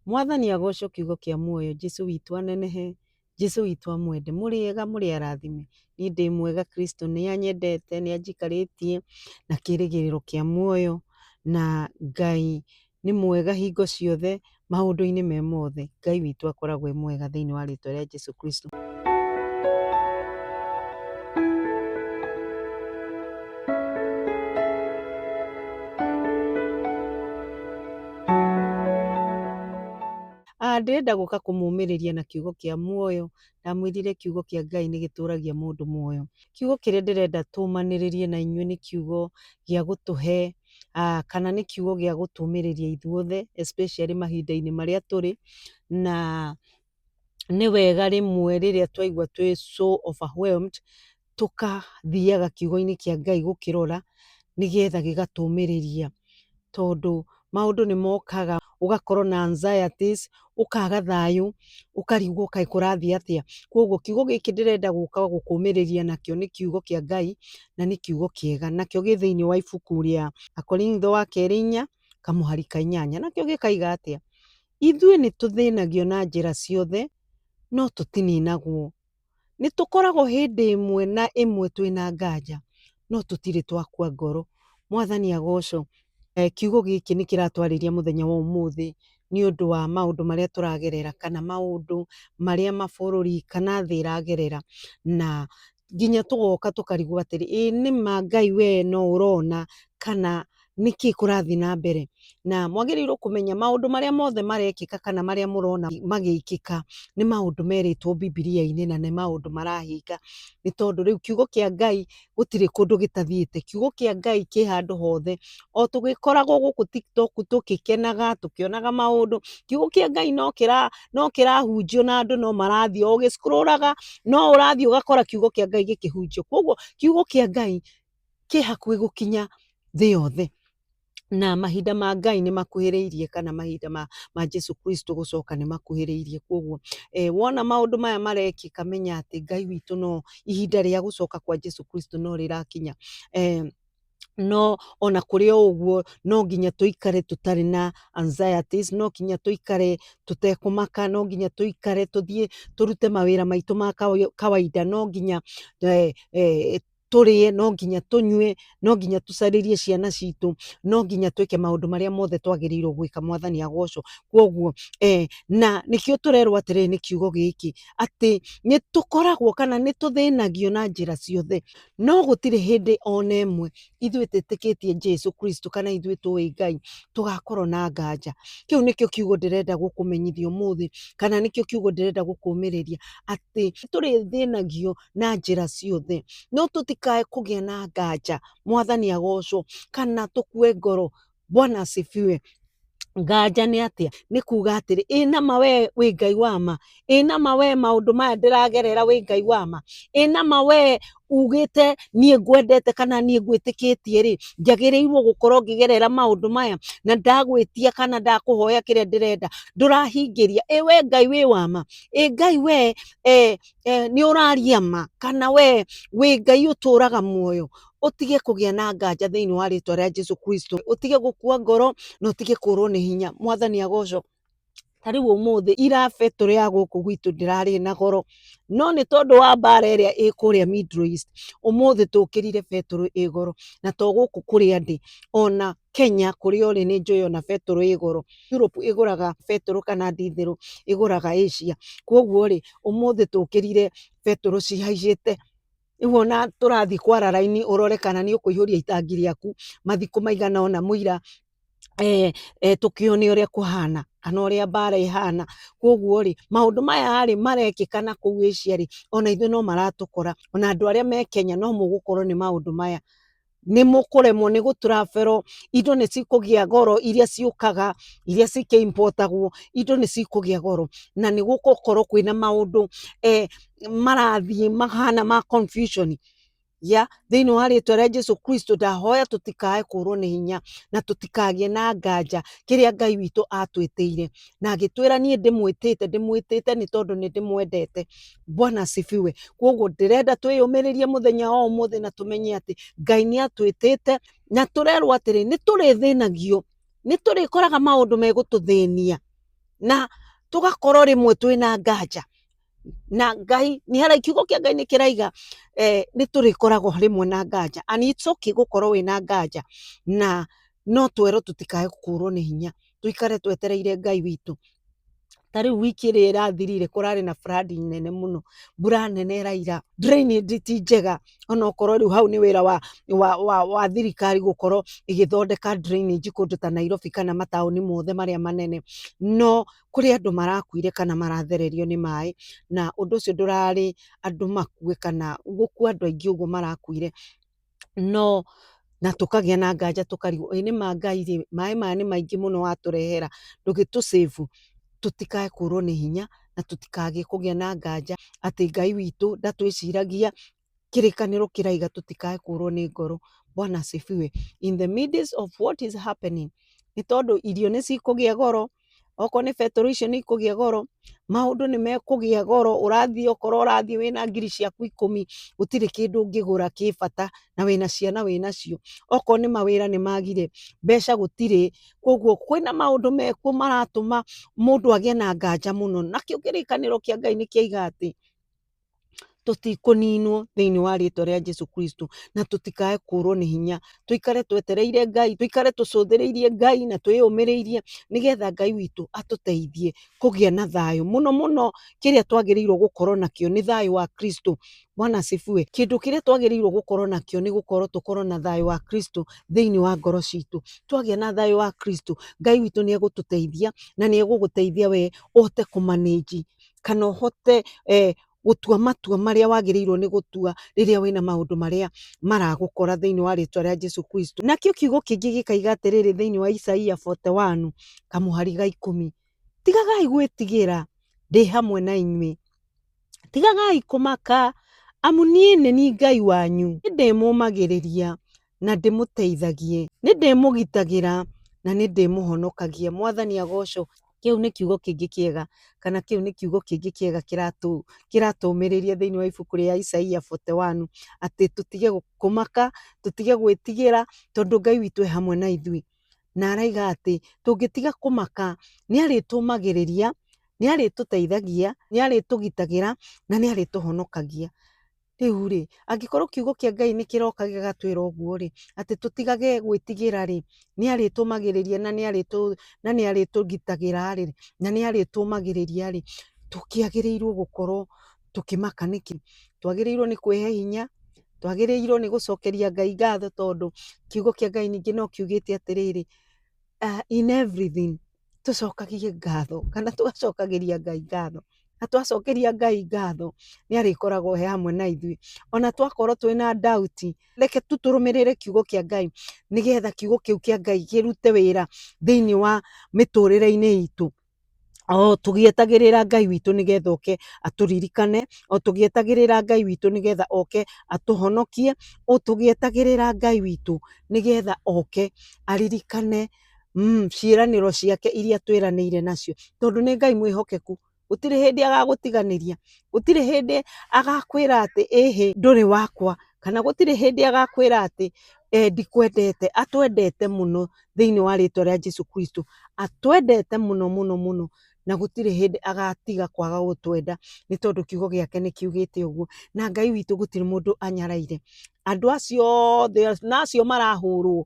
Mwathani agocwo kiugo kĩa muoyo. Jesu witũ anenehe. Jesu witũ amwende. Mũrĩega mũrĩ arathime. Niĩ ndĩ mwega, Kristo nĩ anyendete, nĩ anjikarĩtie na kĩĩrĩgĩrĩro kĩa muoyo, na Ngai nĩ mwega hingo ciothe maũndũ-inĩ me mothe. Ngai witũ akoragwo e mwega thĩinĩ wa rĩĩtwa rĩa Jesu Kristo. Ndĩrenda gũka kũmũmĩrĩria na kiugo kĩa muoyo. Ndamwĩrire kiugo kĩa Ngai nĩ gĩtũragia mũndũ muoyo. Kiugo kĩrĩa ndĩrenda tũmanĩrĩrie na inyuĩ nĩ kiugo gĩa gũtũhe kana nĩ kiugo gĩa gũtũmĩrĩria ithuothe especially mahinda-inĩ marĩa tũrĩ, na nĩ wega rĩmwe rĩrĩa twaigua twĩ so overwhelmed tũkathiaga kiugo-inĩ kĩa Ngai gũkĩrora nĩgetha gĩgatũmĩrĩria, tondũ maũndũ nĩ mokaga ũgakorwo na anxieties, ũkaga thayũ, ũkarigwo kaĩ kũrathiĩ atĩa. Koguo kiugo gĩkĩ ndĩrenda gũka gũkũmĩrĩria nakĩo nĩ kiugo kĩa Ngai na nĩ kiugo kĩega, nakĩo gĩ thĩinĩ wa ibuku rĩa Akorintho wa kerĩ 4:8, nakĩo gĩkaiga atĩa: ithuĩ nĩ tũthĩnagio na njĩra ciothe no tũtininagwo, nĩ tũkoragwo hĩndĩ ĩmwe na ĩmwe twĩna nganja no tũtirĩ twakua ngoro. Mwathani agocwo. Kiugo gĩkĩ nĩ kĩratwarĩria mũthenya wa ũmũthĩ nĩ ũndũ wa maũndũ marĩa tũragerera, kana maũndũ marĩa mabũrũri kana thĩ ĩragerera, na nginya tũgoka tũkarigwo atĩrĩ, nĩma Ngai we no ũrona kana nĩkĩ kũrathiĩ na mbere. Na mwagĩrĩirwo kũmenya maũndũ marĩa mothe marekĩka kana marĩa mũrona magĩkĩka nĩ maũndũ merĩtwo Bibilia-inĩ na nĩ maũndũ marahinga, nĩ tondũ rĩu kiugo kĩa Ngai gũtirĩ kũndũ gĩtathiĩte. Kiugo kĩa Ngai kĩ handũ hothe, o tũgĩkoragwo gũkũ TikTok tũgĩkenaga tũkĩonaga maũndũ, kiugo kĩa Ngai no kĩrahunjio na andũ no marathiĩ o ũgĩ scroll-aga no ũrathiĩ ũgakora kiugo kĩa Ngai gĩkĩhunjio. Koguo kiugo kĩa Ngai kĩ hakuhĩ gũkinya thĩ yothe, na mahinda ma Ngai nĩ makuhĩrĩirie, kana mahinda ma Jesu Kristo gũcoka nĩ makuhĩrĩirie. Koguo wona maũndũ maya marekĩka menya atĩ Ngai witũ no ihinda rĩa gũcoka kwa Jesu Kristo no rĩrakinya. No ona kũrĩ o ũguo no nginya tũikare tũtarĩ na anxieties, no nginya tũikare tũtekũmaka, no nginya tũikare tũthiĩ tũrute mawĩra maitũ ma kawaida, no nginya tũrĩe, no nginya tũnyue, no nginya tũcarĩrie ciana citũ, no nginya twĩke maũndũ marĩa mothe twagĩrĩirwo gwĩka. Mwathani agocwo. Koguo na nĩkĩo tũrerwo atĩrĩrĩ nĩ kiugo gĩkĩ atĩ nĩ tũkoragwo kana nĩ tũthĩnagio na njĩra ciothe no gũtirĩ hĩndĩ ona ĩmwe ithuĩ twĩtĩkĩtie Jesu Kristo kana ithuĩ tũĩ Ngai tũgakorwo na nganja. Kĩu nĩkĩo kiugo ndĩrenda gũkũmenyithia ũmũthĩ, kana nĩkĩo kiugo ndĩrenda gũkũmĩrĩria atĩ tũrĩthĩnagio na njĩra ciothe no tũtikae kũgĩa na nganja. Mwathani agocwo. Kana tũkue ngoro. Bwana asifiwe. Nganja nĩ atĩa? Nĩ kuga atĩrĩ, nama we wĩ Ngai wa ma, nama we maũndũ maya ndĩragerera wĩ Ngai wa ma, nama we ugĩte niĩ ngwendete kana niĩ ngwĩtĩkĩtie rĩ, njagĩrĩirwo gũkorwo ngĩgerera maũndũ maya, na ndagwĩtia kana ndakũhoya kĩrĩa ndĩrenda ndũrahingĩria. We Ngai wĩ wa ma? Ngai we nĩ ũraria ma? Kana we wĩ Ngai ũtũraga muoyo? Ũtige kũgĩa na nganja thĩinĩ wa rĩĩtwa rĩa Jesu Kristo, ũtige gũkua ngoro na ũtige kũrwo nĩ hinya. Mwathani agocwo. Ta rĩu ũmũthĩ ira betũrũ ya gũkũ gwitũ ndĩrarĩ na goro, no nĩ tondũ wa mbara ĩrĩa ĩ kũrĩa Middle East ũmũthĩ tũkĩrire betũrũ ĩ goro, na to gũkũ kũrĩa ndĩ, ona Kenya kũrĩa ũrĩ nĩ njũĩ ona betũrũ ĩ goro. Europe ĩgũraga betũrũ kana ndithũrũ ĩgũraga Asia. Koguo rĩ ũmũthĩ tũkĩrire betũrũ cihaicĩte, rĩu ona tũrathiĩ kwara raini ũrore kana nĩ ũkũihũria itangi rĩaku mathikũ maigana ona mũira tũkĩone ũrĩa kũhana kana ũrĩa mbara ĩhana. Koguo rĩ maũndũ maya rĩ marekĩka na kũu Asia rĩ ona ithuĩ no maratũkora, ona andũ arĩa me Kenya no mũgũkorwo nĩ maũndũ maya. Nĩ mũkũremwo nĩ gũtravel, indo nĩ cikũgĩa goro, iria ciũkaga iria cikĩimpotagwo, indo nĩ cikũgĩa goro, na nĩ gũgũkorwo kwĩna maũndũ marathiĩ mahana ma confusion. Thĩinĩ wa rĩĩtwa rĩa Jesu Kristo ndahoya tũtikae kũrwo nĩ hinya na tũtikagĩe na nganja kĩrĩa Ngai witũ atwĩtĩire, na agĩtwĩra niĩ ndĩmwĩtĩte nĩ tondũ nĩ ndĩmwendete. Bwana asifiwe. Koguo ndĩrenda twĩyũmĩrĩrie mũthenya wa ũmũthĩ na tũmenye atĩ Ngai nĩ atwĩtĩte, na tũrerwo atĩrĩ nĩ tũrĩthĩnagio, nĩ tũrĩkoraga maũndũ megũtũthĩnia, na tugakorwo rimwe twina nganja na Ngai ni hara kiugo kia Ngai ni kiraiga ni turikoragwo rimwe na nganja, and it's okay gukorwo wina nganja, na no twero tutikae kurwo ni hinya, tuikare twetereire Ngai witu. Tariu wiki ĩrĩa ĩrathirire kũrarĩ na flood nene mũno, mbura nene ĩraira, drainage ti njega, ona okorwo rĩu hau nĩ wĩra wa thirikari gũkorwo ĩgĩthondeka drainage kũndũ ta Nairobi kana mataũni mothe marĩa manene, no kũrĩ andũ marakuire kana marathererio nĩ maĩ, na ũndũ ũcio ndũrarĩ andũ makue kana gũkua andũ aingĩ ũguo marakuire, no na tũkagĩa na nganja tũkarigwo ĩ nĩma Ngai rĩ, maĩ maya nĩ maingĩ mũno watũrehera ndũgĩtũ save, tutikae kurwo nĩ hinya na tutikage kũgĩa na nganja atĩ Ngai witũ ndatwĩciragia, kĩrĩkanĩro kĩraiga tutikae kurwo nĩ ngoro. Bwana asifiwe. In the midst of what is happening, nĩ tondũ irio nĩ cikũgĩa goro, okorwo nĩ betũrũ icio nĩ ikũgĩa goro, maũndũ nĩ mekũgĩa goro, ũrathiĩ okorwo ũrathiĩ wĩna ngiri ciaku 10 gũtirĩ kĩndũ ũngĩgũra kĩ bata, na wĩna ciana wĩnacio, okorwo nĩ mawĩra nĩ magire, mbeca gũtirĩ, koguo kwĩna maũndũ mekuo maratũma mũndũ agĩe na nganja mũno, nakĩo kĩrĩkanĩro kĩa Ngai nĩ kĩaiga atĩ tũtikũninwo thĩinĩ wa rĩtwa rĩa Jesũ Kristo, na tũtikae kurwo nĩ hinya, tuikare twetereire Ngai, tuikare tũcũthĩrĩirie Ngai na twĩyũmĩrĩirie, nĩgetha Ngai witũ atũteithie kũgĩa na thayũ. Mũno mũno kĩrĩa twagĩrĩirwo gũkorwo nakĩo nĩ thayũ wa Kristo. Bwana asifiwe. Kĩndũ kĩrĩa twagĩrĩirwo gũkorwo nakĩo nĩ gũkorwo tũkorwo na thayũ wa Kristo thĩinĩ wa ngoro citũ. Twagĩa na thayũ wa Kristo, Ngai witũ nĩ egũtũteithia na nĩ egũgũteithia we ũhote kũmanĩnji kana ũhote gũtua matua marĩa wagĩrĩirwo nĩ gũtua rĩrĩa wĩna maũndũ marĩa maragũkora thĩinĩ wa rĩtwa rĩa Jesũ Kristo. Nakĩo kiugo kĩngĩ gĩkaiga atĩrĩrĩ thĩinĩ wa Isaia 41 kamũhari ga 10, tigagai gwĩtigĩra, ndĩ hamwe na inyuĩ, tigagai kũmaka, amu niĩ nĩ niĩ Ngai wanyu, nĩndĩmũmagĩrĩria na ndĩmũteithagie, nĩndĩmũgitagĩra na nĩndĩmũhonokagia. Mwathani agocwo. Kĩu nĩ kiugo kĩngĩ kĩega, kana kĩu nĩ kiugo kĩngĩ kĩega kĩratũmĩrĩria thĩinĩ wa ibuku rĩa Isaia 41, atĩ tũtige kũmaka, tũtige gwĩtigĩra, tondũ Ngai witũ e hamwe na ithuĩ, na araiga atĩ tũngĩtiga kũmaka nĩ arĩtũmagĩrĩria, nĩ arĩtũteithagia, nĩ arĩtũgitagĩra na nĩ arĩtũhonokagia. Rĩu rĩ, angĩkorwo kiugo kĩa Ngai nĩ kĩroka gĩgatwĩra ũguo rĩ, atĩ tũtigage gwĩtigĩra rĩ, nĩ arĩtũmagĩrĩria na nĩ arĩtũgitagĩra rĩ, na nĩ arĩtũmagĩrĩria rĩ, tũkĩagĩrĩirwo gũkorwo tũkĩmaka nĩkĩ? Twagĩrĩirwo nĩ kwĩhe hinya, twagĩrĩirwo nĩ gũcokeria Ngai ngatho, tondũ kiugo kĩa Ngai ningĩ no kiugĩte atĩrĩrĩ, in everything tũcokagie ngatho kana tũgacokagĩria Ngai ngatho, na twacokeria Ngai ngatho nĩ arĩkoragwo he hamwe na ithuĩ. Ona twakorwo twĩna doubt, reke tu tũrũmĩrĩre kiugo kĩa Ngai, nĩgetha kiugo kĩu kĩa Ngai kĩrute wĩra thĩinĩ wa mĩtũrĩre-inĩ itũ, o tũgĩetagĩrĩra Ngai witũ nĩgetha oke atũririkane, o tũgĩetagĩrĩra Ngai witũ nĩgetha oke atũhonokie, o tũgĩetagĩrĩra Ngai witũ nĩgetha oke aririkane ciĩranĩro ciake iria twĩranĩire nacio, tondũ nĩ Ngai mwĩhokeku, gũtirĩ hĩndĩ agagũtiganĩria, gũtirĩ hĩndĩ agakwĩra atĩ ĩhĩ ndũrĩ wakwa, kana gũtirĩ hĩndĩ agakwĩra atĩ ndikwendete. Atwendete mũno thĩinĩ wa rĩtwa rĩa Jesũ Kristo, atwendete mũno mũno mũno, na gũtirĩ hĩndĩ agatiga kwaga gũtwenda, nĩ tondũ kiugo gĩake nĩ kiugĩte ũguo. Na Ngai witũ gũtirĩ mũndũ anyaraire, andũ acio othe na acio marahũrwo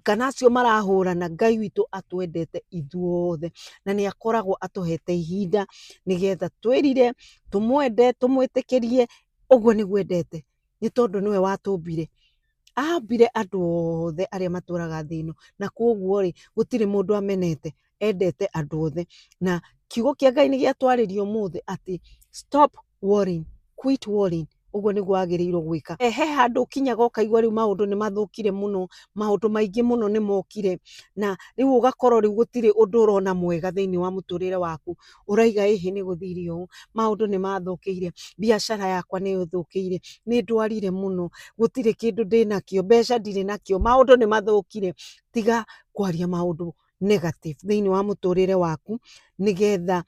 kana acio marahũrana, Ngai witũ atwendete ithuothe, na nĩ akoragwo atũhete ihinda nĩgetha twĩrire tũmwende, tũmwĩtĩkĩrie, ũguo nĩguo endete, nĩ tondũ nĩwe watũmbire, ambire andũ othe arĩa matũraga thĩ ĩno, na koguo rĩ, gũtirĩ mũndũ amenete, endete andũ othe. Na kiugo kĩa Ngai nĩ gĩatwarĩrio ũmũthĩ atĩ stop worrying, quit worrying, ũguo nĩguo wagĩrĩirwo gwĩka. He handũ ũkinyaga ũkaigua rĩu maũndũ nĩ mathũkire mũno, maũndũ maingĩ mũno nĩ mokire, na rĩu ũgakorwo rĩu gũtirĩ ũndũ ũrona mwega thĩinĩ wa mũtũrĩre waku, ũraiga ĩhĩ nĩ gũthire ũũ, maũndũ nĩ mathũkĩire, biacara yakwa nĩ ĩthũkĩire, nĩ ndwarire mũno, gũtirĩ kĩndũ ndĩnakĩo, mbeca ndirĩ nakĩo, maũndũ nĩ mathũkire. Tiga kwaria maũndũ negative thĩinĩ wa mũtũrĩre waku, nĩgetha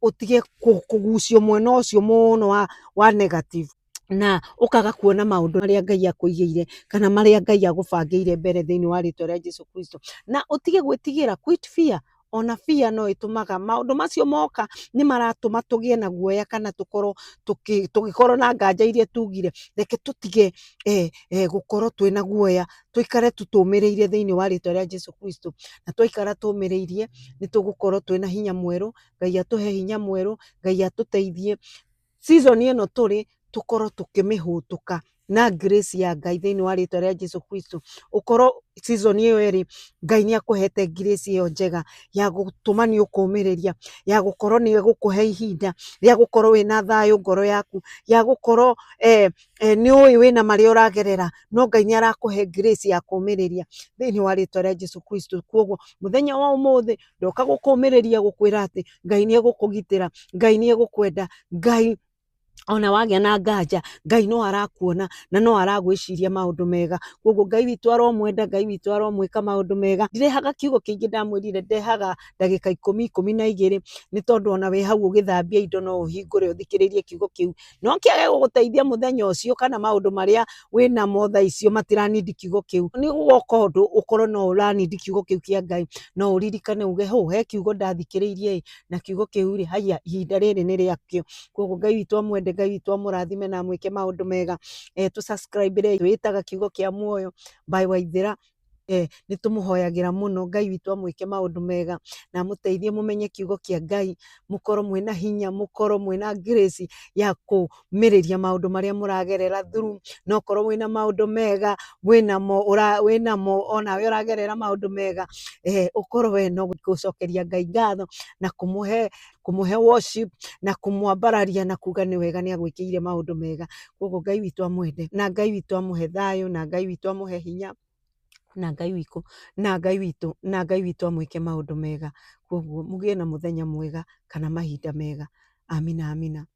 ũtige kũgucio mwena ũcio mũno wa negative. na ũkaga kuona maũndũ marĩa Ngai akũigĩire kana marĩa Ngai agũbangĩire mbere thĩinĩ wa rĩtwa rĩa Jesũ Kristo. Na ũtige gwĩtigĩra, quit fear. Ona fear no ĩtũmaga maũndũ macio moka nĩ maratũma tũgĩe na guoya kana tũgĩkorwo na nganja iria tugire. Reke tũtige gũkorwo twĩna guoya, tũikare tũtũmĩrĩirie thĩinĩ wa rĩtwa rĩa Jesũ Kristo. Na twaikara tũmĩrĩirie nĩ tũgũkorwo twĩna hinya mwerũ, Ngai atũhe hinya mwerũ, Ngai atũteithie season ĩno tũrĩ tũkorwo tũkĩmĩhũtũka na grace ya Ngai thĩinĩ wa rĩtwa rĩa Jesũ Kristo. Ũkorwo season ĩyo ĩrĩ Ngai nĩ akũhete grace ĩyo njega ya gũtũma nĩ ũkũmĩrĩria, ya gũkorwo nĩ egũkũhe ihinda rĩa gũkorwo wĩna thayũ ngoro yaku, ya gũkorwo nĩ ũĩ wĩna marĩa ũragerera no Ngai nĩ arakũhe grace ya kũmĩrĩria thĩinĩ wa rĩtwa rĩa Jesũ Kristo. Koguo mũthenya wa ũmũthĩ ndoka gũkũmĩrĩria gũkwĩra atĩ Ngai nĩ egũkũgitĩra, Ngai nĩ egũkwenda, Ngai ona wagĩa na nganja Ngai no arakuona na no aragwĩciria maũndũ mega. Koguo Ngai witũ aromwenda, Ngai witũ aromwĩka maũndũ mega. Ndirehaga kiugo kĩingĩ ndamwĩrire ndehaga ndagĩka 12 nĩ tondũ ona wĩ hau ũgĩthambia indo no ũhingũre ũthikĩrĩrie kiugo kĩu, no kĩage gũgũteithia mũthenya ũcio kana maũndũ marĩa wĩnamo thaa icio matiranindi kiugo kĩu. Nĩ gũgoka ũndũ ũkorwo no ũranindi kiugo kĩu kĩa Ngai, no ũririkane uge he kiugo ndathikĩrĩirie na kiugo kĩu haya ihinda rĩrĩ nĩ rĩakĩo. Koguo Ngai witũ amwende, Ngai witũ amũrathime na amwĩke maũndũ mega. Tũ subscribe twĩtaga kiugo kĩa muoyo by Waithĩra. Nĩ tũmũhoyagĩra mũno Ngai witũ amwĩke maũndũ mega na amũteithie mũmenye kiugo kĩa Ngai, mũkorwo mwĩna hinya, mũkorwo mwĩna grace ya kũmĩrĩria maũndũ marĩa mũragerera through. No korwo wĩna maũndũ mega wĩnamo onawe ũragerera maũndũ mega, ũkorwo we no gũcokeria Ngai ngatho na kũmũhe worship na kũmwambararia na kuga nĩ wega nĩ agwĩkĩire maũndũ mega. Koguo Ngai witũ amwende na Ngai witũ amũhe thayũ na Ngai witũ amũhe hinya na Ngai witũ amwĩke maũndũ mega. Koguo mũgĩe na mũthenya mwega kana mahinda mega. Amina, amina.